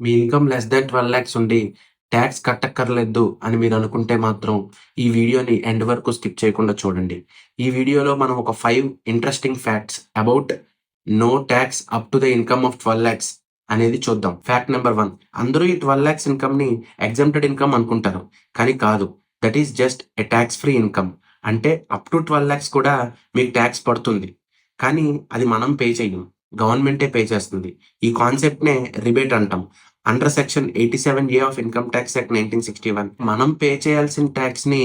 మీ income less than 12 lakhs ఉండి tax కట్టక్కర్లేదు అని మీరు అనుకుంటే మాత్రం ఈ వీడియోని ఎండ్ వరకు స్కిప్ చేయకుండా చూడండి. ఈ వీడియోలో మనం ఒక 5 interesting facts about no tax up to the income of 12 lakhs అనేది చూద్దాం. ఫ్యాక్ట్ నెంబర్ 1, అందరూ ఈ 12 లాక్స్ ఇన్కమ్‌ని ఎగ్జంప్టెడ్ ఇన్కమ్ అనుకుంటారు. కానీ కాదు. That is just a talks free income. అంటే అప్ టు 12 లాక్స్ కూడా మీకు ట్యాక్స్ పడుతుంది. కానీ అది మనం పే చెయ్యం. గవర్నమెంటే పే చేస్తుంది. ఈ కాన్సెప్ట్‌నే రిబేట్ అంటాం. Under section 87A of income tax act 1961 మనం పే చేయాల్సిన ట్యాక్స్‌ని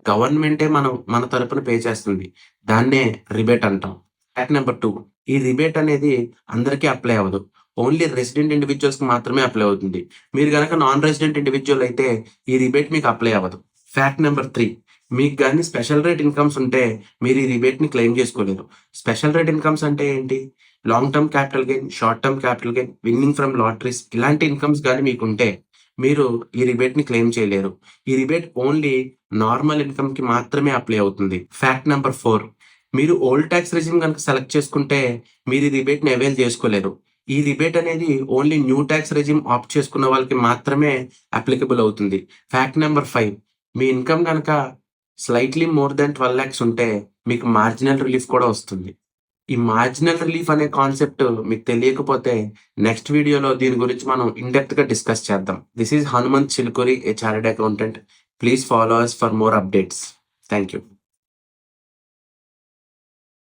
గవర్నమెంటే మన తరపున పే చేస్తుంది. దాన్నే రిబేట్ అంటాం. ఫ్యాక్ట్ నెంబర్ 2, ఈ రిబేట్ అనేది అందరికీ అప్లై అవ్వదు. ఓన్లీ రెసిడెంట్ ఇండివిడ్యువల్స్‌కి మాత్రమే అప్లై అవుతుంది. మీరు గనక నాన్ రెసిడెంట్ ఇండివిడ్యువల్ అయితే ఈ రిబేట్ మీకు అప్లై అవ్వదు. ఫ్యాక్ట్ నెంబర్ 3, మీకు గాని స్పెషల్ రేట్ ఇన్కమ్స్ ఉంటే మీరు ఈ రిబేట్‌ని క్లెయిమ్ చేసుకోలేరు. స్పెషల్ రేట్ ఇన్కమ్స్ అంటే ఏంటి? Long term capital gain, short term capital gain, winnowing from lotteries ఇలాంటి ఇన్కమ్స్ గాని మీకుంటే మీరు ఈ రిబేట్‌ని క్లెయిమ్ చేయలేరు. ఈ రిబేట్ ఓన్లీ నార్మల్ ఇన్కమ్‌కి మాత్రమే అప్లై అవుతుంది. ఫ్యాక్ట్ నంబర్ 4, మీరు ఓల్డ్ టాక్స్ రెజిమ్ గనుక సెలెక్ట్ చేసుకుంటే మీరు ఈ రిబేట్‌ని అవైల్ చేసుకోలేరు. ఈ రిబేట్ అనేది only new talks regime opt చేసుకున్న వాళ్ళకి మాత్రమే అప్లికబుల్ అవుతుంది. ఫ్యాక్ట్ నంబర్ 5, మీ ఇన్కమ్ గనక స్లైట్‌లీ మోర్ దాన్ 12 లాక్స్ ఉంటే మీకు మార్జినల్ రిలీఫ్ కూడా వస్తుంది. ఈ మార్జినల్ రిలీఫ్ అనే కాన్సెప్ట్ మీకు తెలియకపోతే నెక్స్ట్ వీడియోలో దీని గురించి మనం ఇన్ డెప్త్‌గా డిస్కస్ చేద్దాం. This is Hanumanth Chilukuri, A chartered accountant. Please follow us for more updates. Thank you.